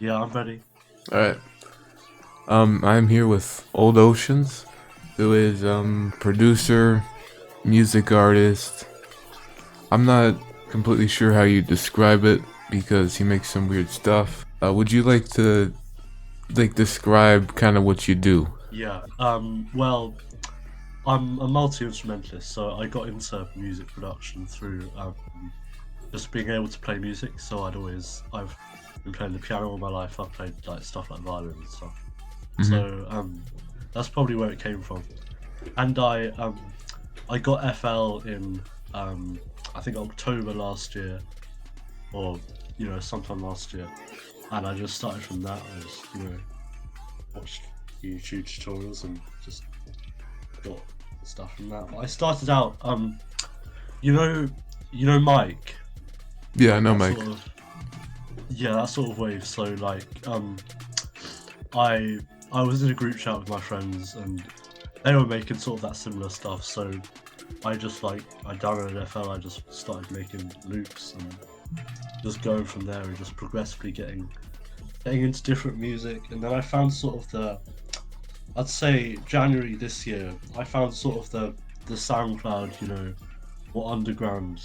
Yeah, I'm ready. All right. I'm here with Old Oceans, who is producer, music artist. I'm not completely sure how you describe it because he makes some weird stuff. Would you like to describe kind of what you do? Yeah. Well, I'm a multi-instrumentalist, so I got into music production through just being able to play music. So I've been playing the piano all my life. I've played like stuff like violin and stuff. Mm-hmm. So that's probably where it came from. And I got FL in I think October last year, or sometime last year, and I just started from that. I just watched YouTube tutorials and just got stuff from that. But I started out, you know, Mike, Yeah, I like know, that Mike. sort of, yeah, that sort of wave. So like, I I was in a group chat with my friends and they were making sort of that similar stuff. So I downloaded FL. I just started making loops and just going from there and just progressively getting into different music. And then I found sort of I'd say January this year, I found sort of the SoundCloud, or underground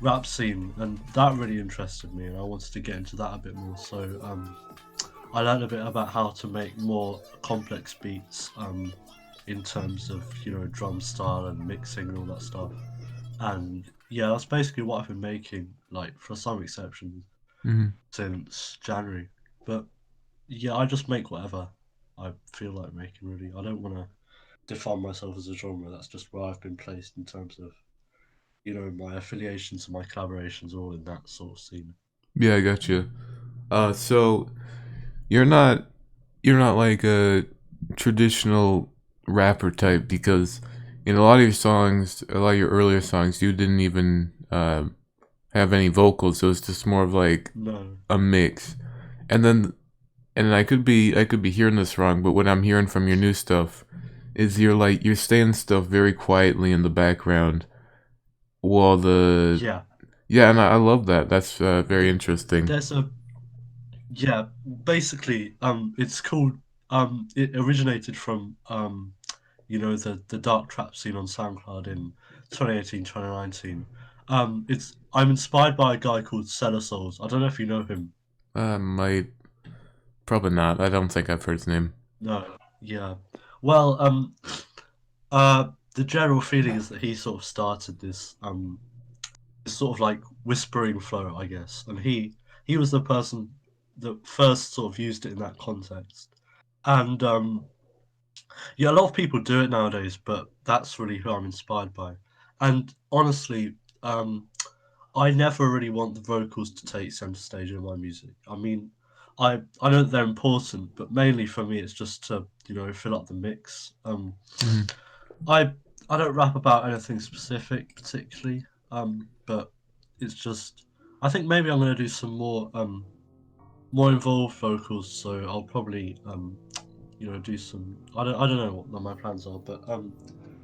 rap scene, and that really interested me, and I wanted to get into that a bit more. So I learned a bit about how to make more complex beats in terms of drum style and mixing and all that stuff. And yeah, that's basically what I've been making, like for some exceptions, Mm-hmm. since January. But yeah, I just make whatever I feel like making. Really, I don't want to define myself as a genre. That's just where I've been placed in terms of my affiliations and my collaborations, all in that sort of scene. Yeah, I got you. So you're not you're not like a traditional rapper type because in a lot of your songs, a lot of your earlier songs, you didn't even have any vocals. So it's just more of like No, a mix. And then and I could be hearing this wrong, but what I'm hearing from your new stuff is you're saying stuff very quietly in the background while the yeah, yeah, and I love that. That's very interesting. there's a yeah. Basically, it's called it originated from the dark trap scene on SoundCloud in 2018, 2019. It's I'm inspired by a guy called Cellar Souls. I don't know if you know him. Might probably not. I don't think I've heard his name. No, yeah. Well, the general feeling is that he sort of started this sort of like whispering flow, I guess, and he was the person that first sort of used it in that context. And yeah, a lot of people do it nowadays, but that's really who I'm inspired by. And honestly, um, I never really want the vocals to take center stage in my music. I mean, I know that they're important, but mainly for me, it's just to fill up the mix. Hmm. I I don't rap about anything specific particularly, but it's just I think maybe I'm gonna do some more involved vocals. So I'll probably do some. I don't know what my plans are, but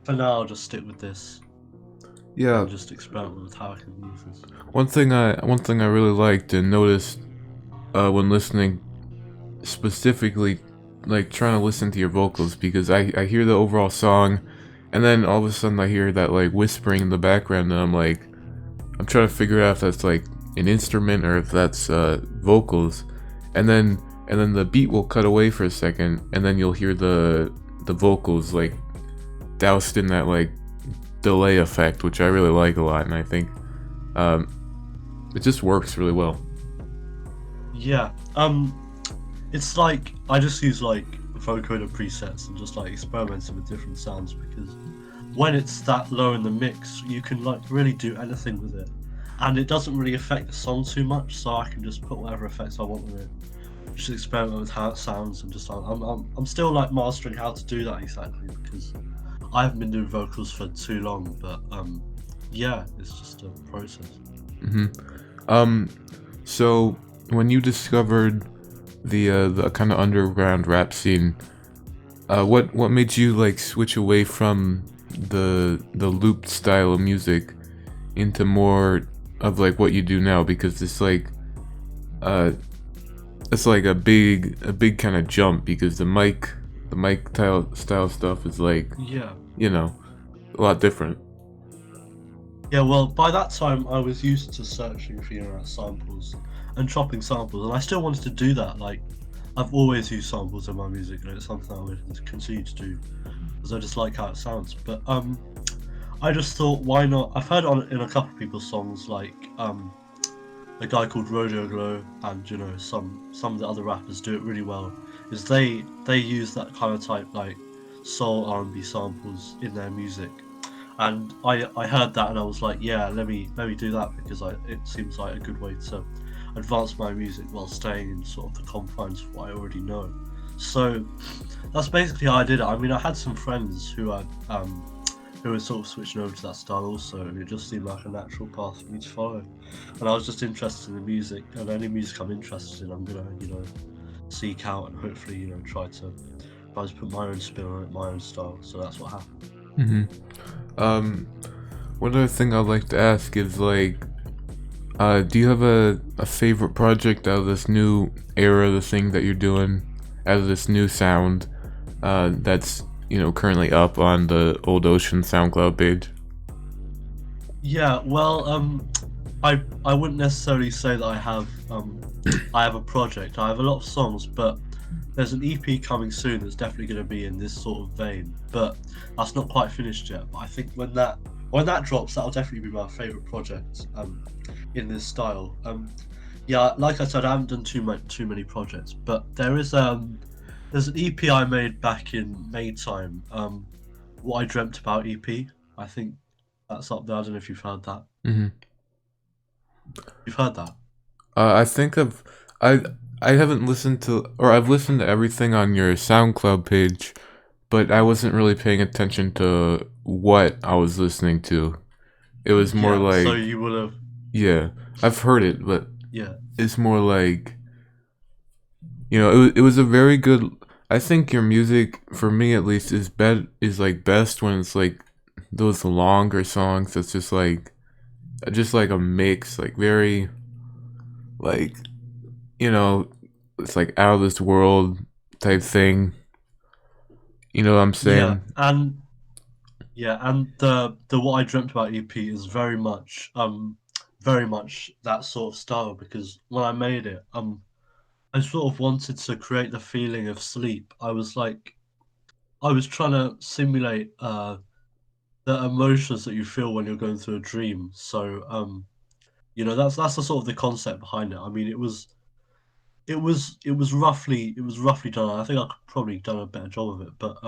for now I'll just stick with this Yeah, and just experiment with how I can use this. one thing I really liked and noticed when listening specifically, like trying to listen to your vocals because I hear the overall song, and then all of a sudden I hear that like whispering in the background, and I'm like, I'm trying to figure out if that's like an instrument or if that's vocals, and then the beat will cut away for a second, and then you'll hear the vocals like doused in that like delay effect, which I really like a lot, and I think um, it just works really well. Yeah. It's like I just use like vocoder presets and just like experimenting with different sounds because when it's that low in the mix, you can like really do anything with it, and it doesn't really affect the song too much. So I can just put whatever effects I want with it, just experiment with how it sounds, and just I'm still like mastering how to do that exactly because I haven't been doing vocals for too long. But yeah, it's just a process. Hmm. Um, so when you discovered the kind of underground rap scene, what made you like switch away from the looped style of music into more of like what you do now? Because it's like uh it's like a big kind of jump because the mic style stuff is like, Yeah. you know, a lot different. Yeah, well, by that time I was used to searching for samples and chopping samples, and I still wanted to do that. Like, I've always used samples in my music, and it's something I would continue to do because I just like how it sounds. But I just thought, why not? I've heard on in a couple of people's songs, like a guy called Rodeo Glow, and some of the other rappers do it really well. Is they use that kind of type like soul R&B samples in their music, and I heard that and I was like, yeah, let me do that because it seems like a good way to advance my music while staying in sort of the confines of what I already know. So that's basically how I did it. I mean, I had some friends who were sort of switching over to that style also, and it just seemed like a natural path for me to follow. And I was just interested in the music, and any music I'm interested in, I'm gonna seek out and hopefully try to put my own spin on it, my own style. So that's what happened. Um, one other thing I'd like to ask is like, do you have a favorite project out of this new era, the thing that you're doing, out of this new sound, that's currently up on the Old Ocean SoundCloud page? Yeah, well, I wouldn't necessarily say that I have a project. I have a lot of songs, but there's an EP coming soon that's definitely going to be in this sort of vein. But that's not quite finished yet. But I think when that drops, that'll definitely be my favorite project in this style. Yeah, like I said, I haven't done too many projects, but there's an EP I made back in May time. What I Dreamt About EP. I think that's up there. I don't know if you've heard that. Mm-hmm. You've heard that? I think I I haven't listened to, or I've listened to everything on your SoundCloud page, but I wasn't really paying attention to what I was listening to. It was more Yeah. So like, you will have. yeah, I've heard it, but Yeah. it's more like, it was a very good. I think your music, for me at least, is like best when it's like those longer songs. That's just like a mix, like very like you know, it's like out of this world type thing. You know what I'm Yeah. saying? And the What I Dreamt About EP is very much that sort of style because when I made it, I sort of wanted to create the feeling of sleep. I was trying to simulate the emotions that you feel when you're going through a dream. So that's the sort of the concept behind it. I mean, it was roughly done. I think I could probably done a better job of it, but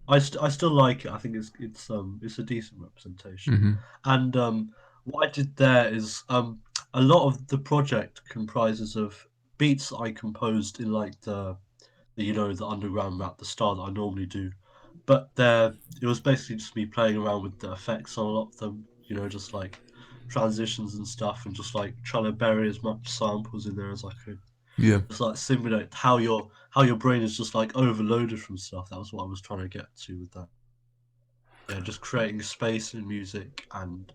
I still like it. I think it's a decent representation. Mm-hmm. And what I did there is a lot of the project comprises of beats I composed in like the underground rap, the style that I normally do. But it was basically just me playing around with the effects on a lot of them, just like transitions and stuff, and just like trying to bury as much samples in there as I could. Yeah. Just like simulate how your brain is just like overloaded from stuff. That was what I was trying to get to with that. Yeah, just creating space in music and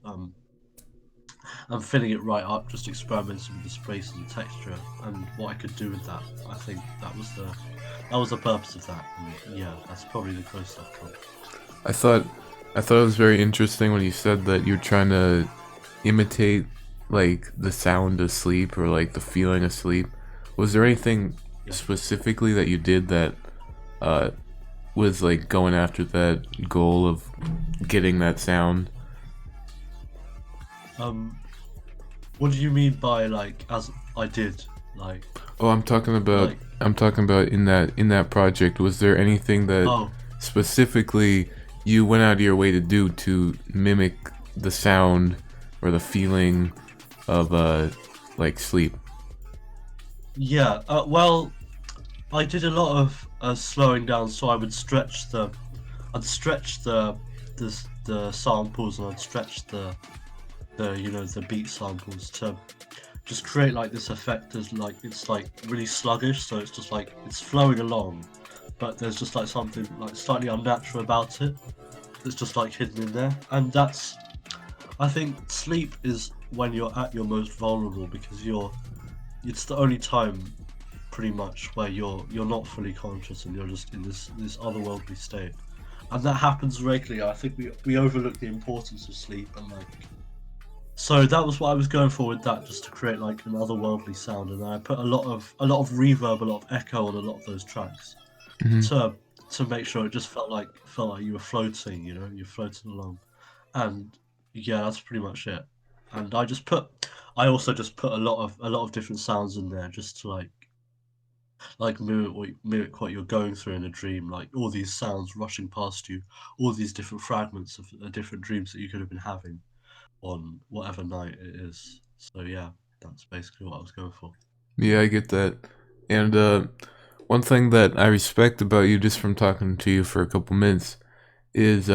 filling it right up, just experimenting with the space and texture and what I could do with that. I think that was the purpose of that. And yeah, that's probably the closest I've come. I thought I thought it was very interesting when you said that you're trying to imitate like the sound of sleep or like the feeling of sleep. Was there anything Yeah. specifically that you did that uh was like going after that goal of getting that sound? Um, what do you mean by like as I did like Oh, I'm talking about like in that project. Was there anything that oh specifically you went out of your way to do to mimic the sound or the feeling of like sleep? yeah well I did a lot of slowing down, so I'd stretch the samples, and I'd stretch the beat samples to just create like this effect as like it's like really sluggish, so it's just like it's flowing along, but there's just like something like slightly unnatural about it that's just like hidden in there, and I think sleep is when you're at your most vulnerable because it's the only time pretty much where you're not fully conscious and you're just in this otherworldly state, and that happens regularly. I think we overlook the importance of sleep, and like, so that was what I was going for with that, just to create like an otherworldly sound, and I put a lot of reverb, a lot of echo on a lot of those tracks Hmm. to to make sure it just felt like you were floating, you're floating along, and yeah, that's pretty much it. And I also just put a lot of different sounds in there just to like mimic what you're going through in a dream, like all these sounds rushing past you, all these different fragments of different dreams that you could have been having on whatever night it is. So yeah, that's basically what I was going for. Yeah, I get that. And one thing that I respect about you just from talking to you for a couple minutes is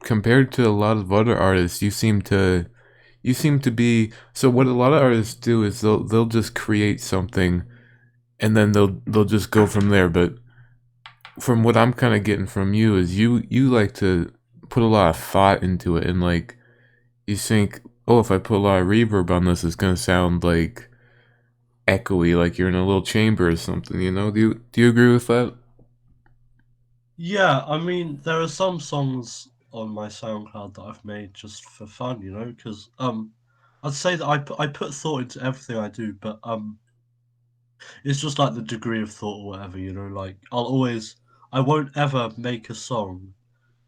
compared to a lot of other artists, you seem to be so what a lot of artists do is they'll just create something and then they'll just go from there. But from what I'm kind of getting from you is you like to put a lot of thought into it and like you think, oh, if I put a lot of reverb on this, it's gonna sound like echoey, like you're in a little chamber or something. Do you agree with that? Yeah, I mean, there are some songs on my SoundCloud that I've made just for fun, because I'd say that I put thought into everything I do, but it's just like the degree of thought or whatever, like I won't ever make a song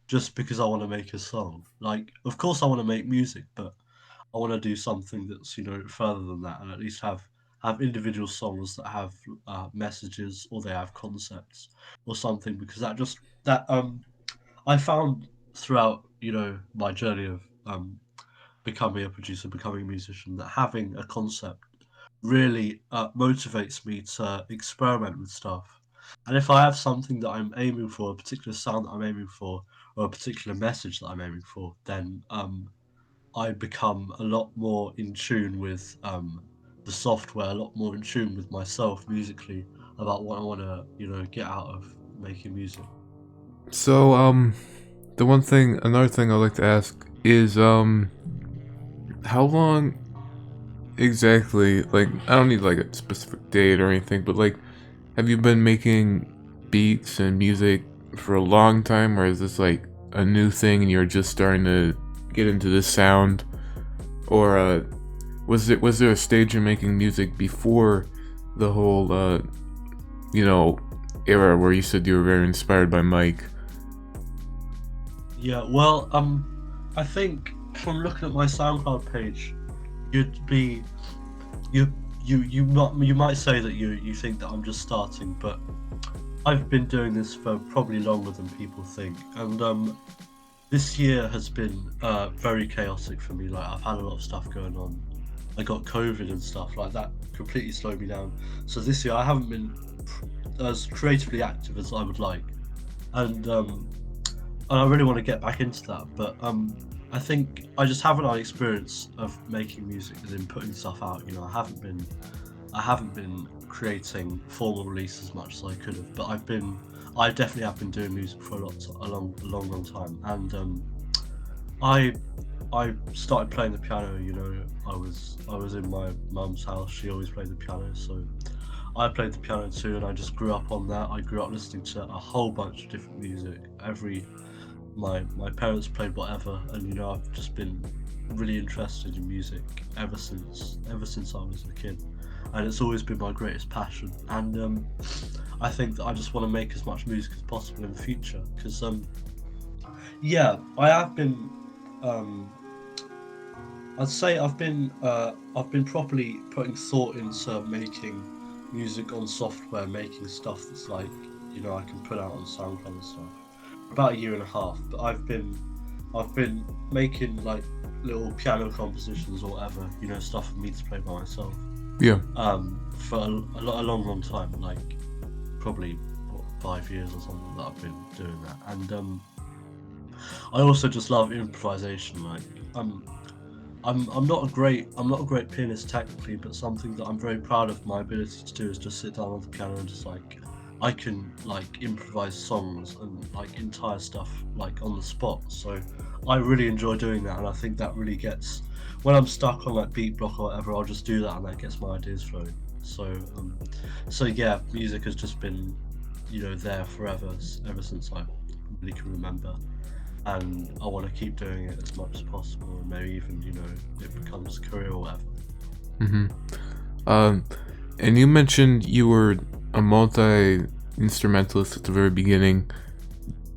just because I want to make a song. Like, of course I want to make music, but I want to do something that's, further than that, and at least have individual songs that have messages, or they have concepts or something, because that I found throughout, my journey of becoming a producer, becoming a musician, that having a concept really motivates me to experiment with stuff. And if I have something that I'm aiming for, a particular sound that I'm aiming for, or a particular message that I'm aiming for, then I become a lot more in tune with the software, a lot more in tune with myself musically, about what I want to, get out of making music. So another thing I'd like to ask is how long exactly? Like, I don't need like a specific date or anything, but like, have you been making beats and music for a long time, or is this like a new thing and you're just starting to get into this sound, or was there a stage in making music before the whole you know era where you said you were very inspired by Mike? Yeah, well, I think from looking at my SoundCloud page, you'd be you you might say that you think that I'm just starting, but I've been doing this for probably longer than people think, and this year has been very chaotic for me. Like, I've had a lot of stuff going on. I got COVID and stuff like that, completely slowed me down. So this year I haven't been as creatively active as I would like, and I really want to get back into that. But I think I just haven't had experience of making music and then putting stuff out. I haven't been creating formal release as much as I could have, but I definitely have been doing music for a long time, and I I started playing the piano. I was in my mum's house. She always played the piano, so I played the piano too, and I just grew up on that. I grew up listening to a whole bunch of different music. My parents played whatever, and I've just been really interested in music ever since I was a kid, and it's always been my greatest passion. And I think that I just want to make as much music as possible in the future, because yeah, I have been um, I'd say I've been properly putting thought into making music on software, making stuff that's like, I can put out on SoundCloud and stuff, for about a year and a half. But I've been making like little piano compositions or whatever, stuff for me to play by myself. Yeah. For a long time, like probably what, 5 years or something that I've been doing that. And I also just love improvisation. Like, um, I'm not a great pianist technically, but something that I'm very proud of my ability to do is just sit down on the piano and just like, I can like improvise songs and like entire stuff like on the spot. So I really enjoy doing that, and I think that really gets, when I'm stuck on like beat block or whatever, I'll just do that and that gets my ideas flowing. So so yeah, music has just been, there forever, ever since I really can remember, and I want to keep doing it as much as possible, and maybe even it becomes a career or whatever. Mm-hmm. Um, and you mentioned you were a multi instrumentalist at the very beginning.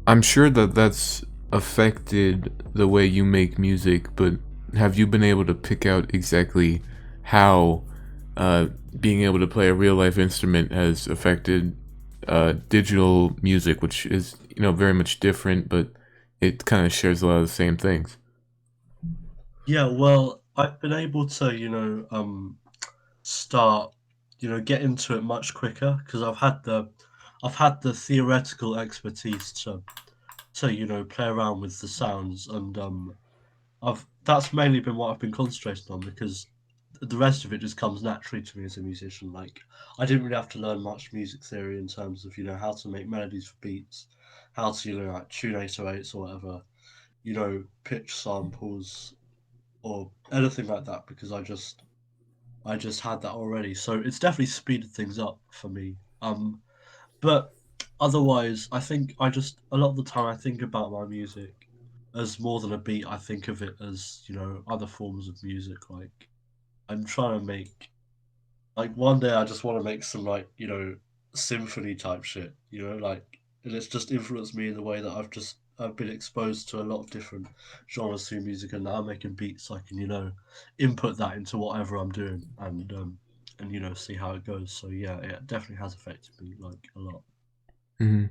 I'm sure that that's affected the way you make music, but have you been able to pick out exactly how uh, being able to play a real life instrument has affected digital music, which is very much different, but it kind of shares a lot of the same things. Yeah, well, I've been able to, start, get into it much quicker because I've had the theoretical expertise to play around with the sounds, and I've that's mainly been what I've been concentrating on because the rest of it just comes naturally to me as a musician. Like I didn't really have to learn much music theory in terms of how to make melodies for beats, how to like tune 808s or whatever, pitch samples or anything like that because I just had that already. So it's definitely speeded things up for me. But otherwise, I think I just a lot of the time I think about my music as more than a beat. I think of it as other forms of music. Like I'm trying to make like one day I just want to make some like symphony type shit. Like and it's just influenced me in the way that I've been exposed to a lot of different genres through music, and now I'm making beats. So I can input that into whatever I'm doing, and see how it goes. So yeah, it definitely has affected me like a lot. Hmm.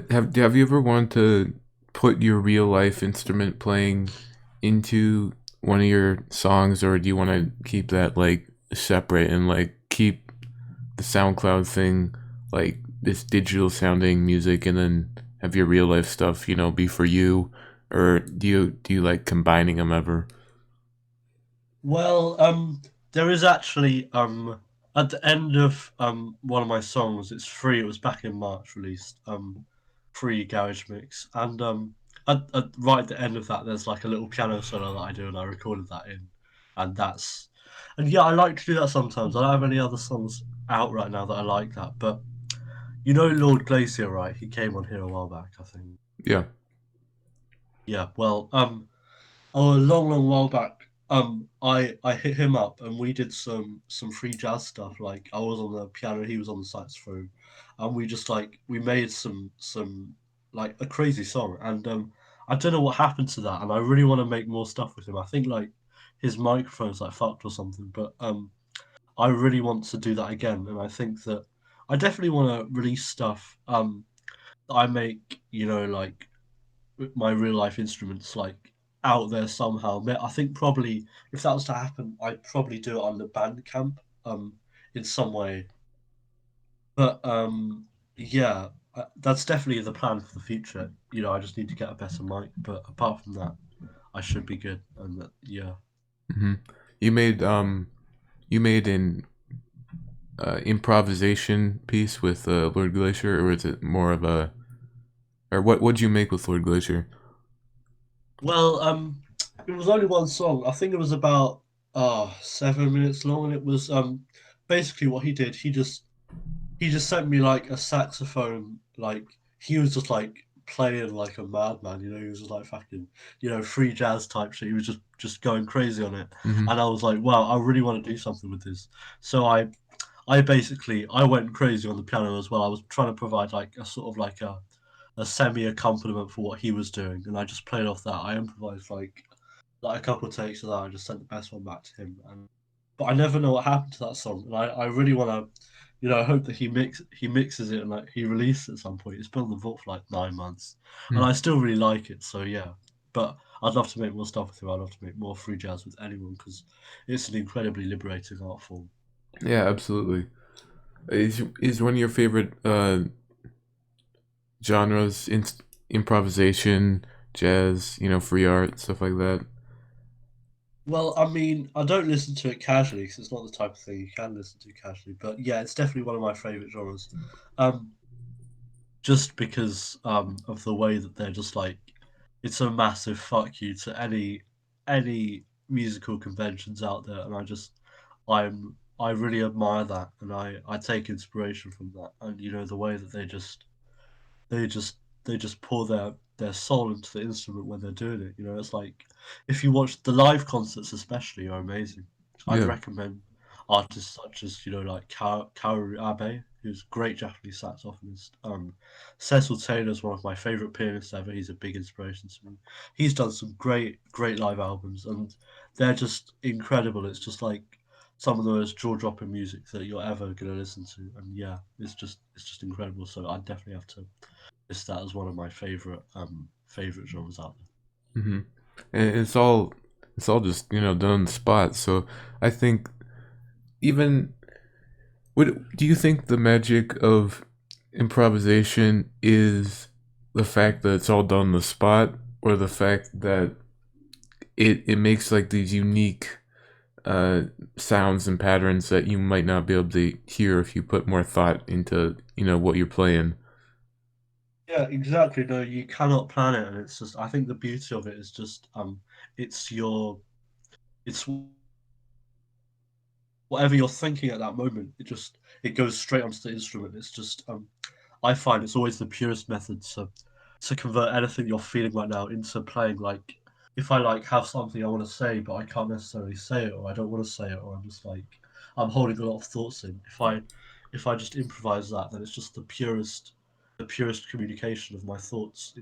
Have you ever wanted to put your real life instrument playing into one of your songs, or do you want to keep that like separate and like keep the SoundCloud thing like this digital sounding music, and then have your real life stuff, be for you, or do you like combining them ever? Well, there is actually at the end of one of my songs. It's free. It was back in March released. Free garage mix, and right at the end of that, there's like a little piano solo that I do, and I recorded that in, and and yeah, I like to do that sometimes. I don't have any other songs out right now that I like that, but Lord Glacier, right? He came on here a while back, I think. Yeah. Yeah, well, oh, a long, long while back, I hit him up and we did some free jazz stuff. Like I was on the piano, he was on the saxophone, and we just like we made some like a crazy song. And I don't know what happened to that, and I really want to make more stuff with him. I think like his microphone's like fucked or something, but I really want to do that again. And I think that I definitely want to release stuff that I make, like my real life instruments like out there somehow. I think probably if that was to happen, I'd probably do it on the Bandcamp in some way. But yeah, that's definitely the plan for the future. I just need to get a better mic, but apart from that, I should be good. And yeah. Hmm. You made an improvisation piece with Lord Glacier, or is it more of a, or what'd you make with Lord Glacier? Well, it was only one song. I think it was about 7 minutes long, and it was basically what he did. He just sent me like a saxophone, like he was just like playing like a madman, he was just like fucking, free jazz type shit. He was just going crazy on it. Hmm. And I was like, wow, I really want to do something with this. So I went crazy on the piano as well. I was trying to provide like a sort of like a semi accompaniment for what he was doing, and I just played off that. I improvised like a couple of takes of that. I just sent the best one back to him, and but I never know what happened to that song, and I really want to, I hope that he mixes it and like he releases it at some point. It's been on the vault for like 9 months, and I still really like it. So yeah, but I'd love to make more stuff with him. I'd love to make more free jazz with anyone because it's an incredibly liberating art form. Yeah, absolutely. Is one of your favorite genres improvisation, jazz, free art, stuff like that? Well, I mean, I don't listen to it casually because it's not the type of thing you can listen to casually. But yeah, it's definitely one of my favorite genres. Um, just because of the way that they're just like it's a massive fuck you to any musical conventions out there, and I'm I really admire that, and I take inspiration from that. And you know the way that they just they just pour their soul into the instrument when they're doing it. You know, it's like if you watch the live concerts, especially, are amazing. I'd Yeah. recommend artists such as like Kaoru Abe, who's a great Japanese saxophonist. Cecil Taylor's one of my favorite pianists ever. He's a big inspiration to me. He's done some great live albums, and they're just incredible. It's just like some of the most jaw-dropping music that you're ever gonna listen to, and yeah, it's just incredible. So I definitely have to list that as one of my favorite genres out Hmm. And it's all just done on the spot. So I think even what do you think the magic of improvisation is the fact that it's all done on the spot, or the fact that it makes like these unique uh, sounds and patterns that you might not be able to hear if you put more thought into what you're playing. there. Yeah, exactly. No, you cannot plan it, and it's just I think the beauty of it is just it's your it's whatever you're thinking at that moment. It goes straight onto the instrument. It's just I find it's always the purest method to convert anything you're feeling right now into playing. Like if I like have something I want to say, but I can't necessarily say it, or I don't want to say it, or I'm just like I'm holding a lot of thoughts in. If I just improvise that, then it's just the purest communication of my thoughts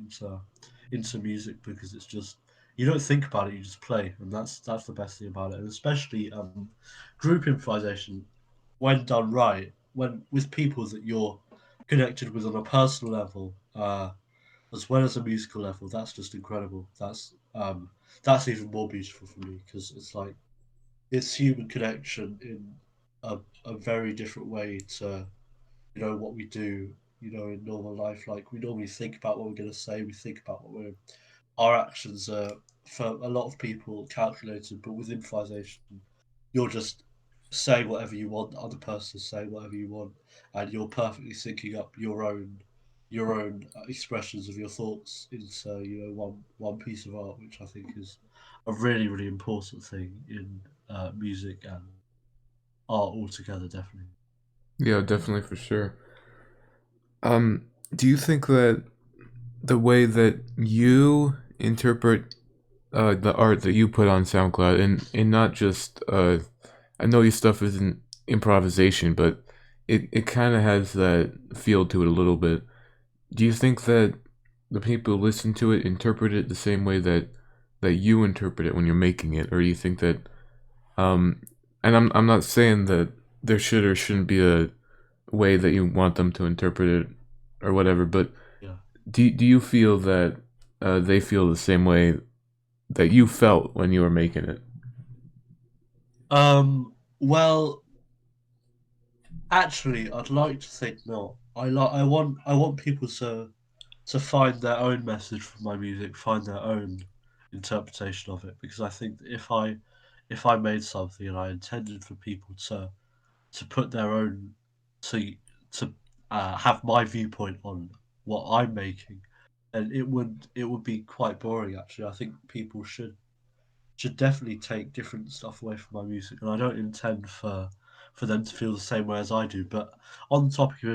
into music because it's just you don't think about it, you just play, and that's the best thing about it. And especially group improvisation, when done right, when with people that you're connected with on a personal level, as well as a musical level, that's just incredible. That's even more beautiful for me because it's like it's human connection in a very different way to what we do in normal life. Like we normally think about what we're going to say, we think about our actions are for a lot of people calculated, but with improvisation you're just saying whatever you want, the other person saying whatever you want, and you're perfectly syncing up your own expressions of your thoughts into one piece of art, which I think is a really important thing in music and art altogether. Definitely. Yeah, definitely for sure. Um, do you think that the way that you interpret the art that you put on SoundCloud, and not just I know your stuff isn't improvisation, but it kind of has that feel to it a little bit. Do you think that the people who listen to it interpret it the same way that you interpret it when you're making it, or do you think that um, and I'm not saying that there should or shouldn't be a way that you want them to interpret it or whatever, but Yeah. do you feel that they feel the same way that you felt when you were making it? Well, actually, I'd like to think not. I want people to find their own message from my music, find their own interpretation of it. Because I think that if I made something and I intended for people to put their own to to have my viewpoint on what I'm making, and it would be quite boring. Actually, I think people should definitely take different stuff away from my music, and I don't intend for them to feel the same way as I do. But on the topic of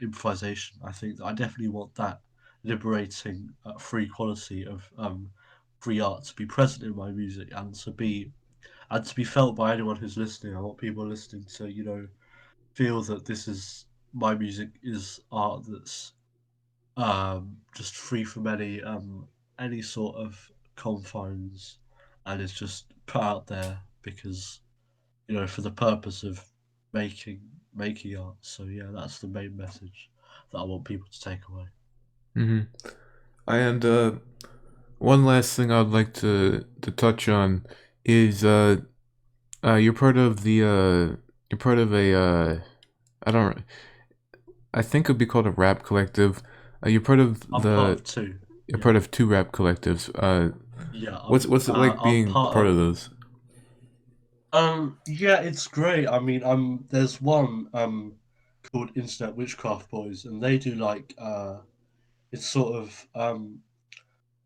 improvisation, I think that I definitely want that liberating, free quality of free art to be present in my music and to be felt by anyone who's listening. I want people listening to feel that this is my music is art that's just free from any sort of confines, and is just put out there because for the purpose of making making art. So yeah, that's the main message that I want people to take away. Hmm. And one last thing I'd like to touch on is you're part of the you're part of a I don't I think it'd be called a rap collective. You're part of I'm part the of two. you're Yeah, part of two rap collectives. yeah. What's it like I'm being part part of. of those? Yeah, it's great. I mean, there's one called Internet Witchcraft Boys, and they do like it's sort of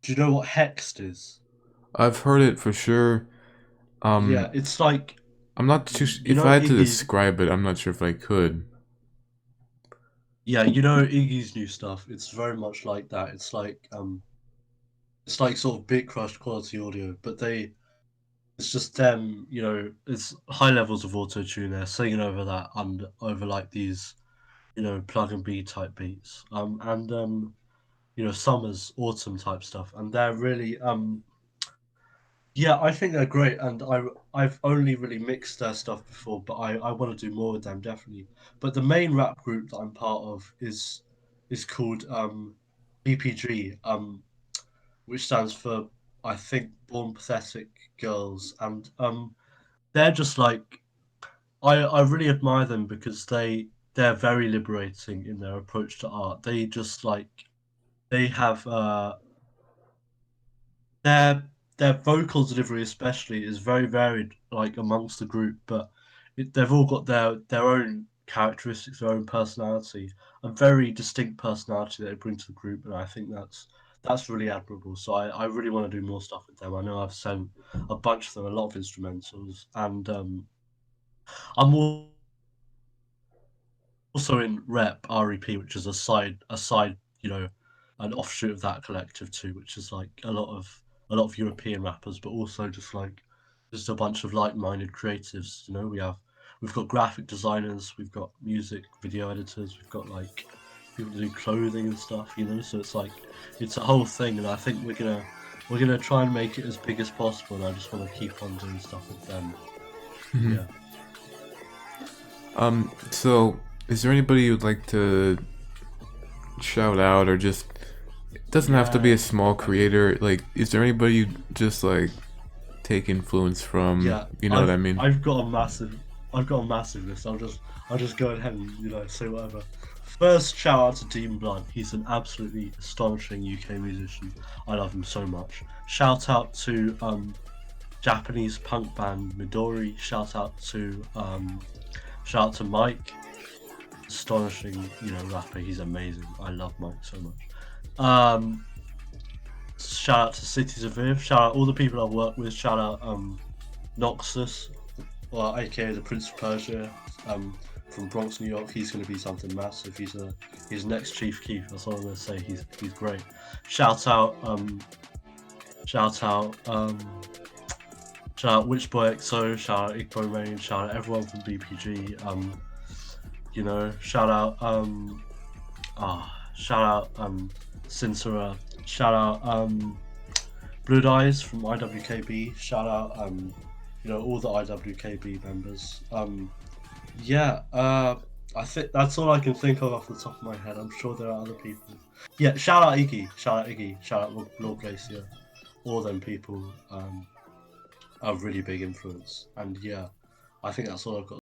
do you know what hexed is? I've heard it for sure. Yeah, Um, it's like I'm not too. You If know I had to Iggy's, describe it, I'm not sure if I could. yeah, you know Iggy's new stuff. It's very much like that. It's like sort of Big Crush quality audio, but it's just them. You know, it's high levels of auto tune. They're singing over that and over like these, you know, plug and be type beats. You know, summer's autumn type stuff, and they're really yeah, I think they're great, and I've only really mixed their stuff before, but I want to do more with them definitely. But the main rap group that I'm part of is called BPG, which stands for, I think, Born Pathetic Girls, and they're just like, I really admire them because they're very liberating in their approach to art. They just like they have their their vocal delivery especially is very varied, like amongst the group, but they've all got their own characteristics, their own personality, a very distinct personality that they bring to the group, and I think that's really admirable. So I really want to do more stuff with them. I know I've sent a bunch of them a lot of instrumentals, and I'm also in REP, which is a side, you know, an offshoot of that collective too, which is like a lot of European rappers, but also just a bunch of like-minded creatives. You know, we've got graphic designers, we've got music video editors, we've got like people that do clothing and stuff. You know, so it's like it's a whole thing, and I think we're gonna try and make it as big as possible. And I just want to keep on doing stuff with them. Mhm. Yeah. So is there anybody you'd like to shout out, or just it doesn't have to be a Yeah. small creator? Like, is there anybody you just like take influence from? Yeah, You know what I I've mean? I've got a massive I've got a massive list. I'll just go ahead and say whatever. First, shout out to Dean Blunt. He's an absolutely astonishing UK musician. I love him so much. Shout out to Japanese punk band Midori. Shout out to Mike. Astonishing, rapper. He's amazing. I love Mike so much. Um, Shout out to Cities of Viv. Shout out all the people I've worked with. Shout out Noxus, or aka the Prince of Persia, from Bronx, New York. He's going to be something massive. He's next Chief Keef. That's all I'm going to say. He's great. Shout out, shout out, shout out Witchboy XO. Shout out Igbo Rain. Shout out everyone from BPG. Shout out, shout out, Sincera. Shout out, Blue Eyes from IWKB. Shout out, all the IWKB members. Yeah, I think that's all I can think of off the top of my head. I'm sure there are other people. Yeah, shout out Iggy. Shout out Iggy. Shout out Lord Glacier. All them people are really big influence. And yeah, I think that's all I've got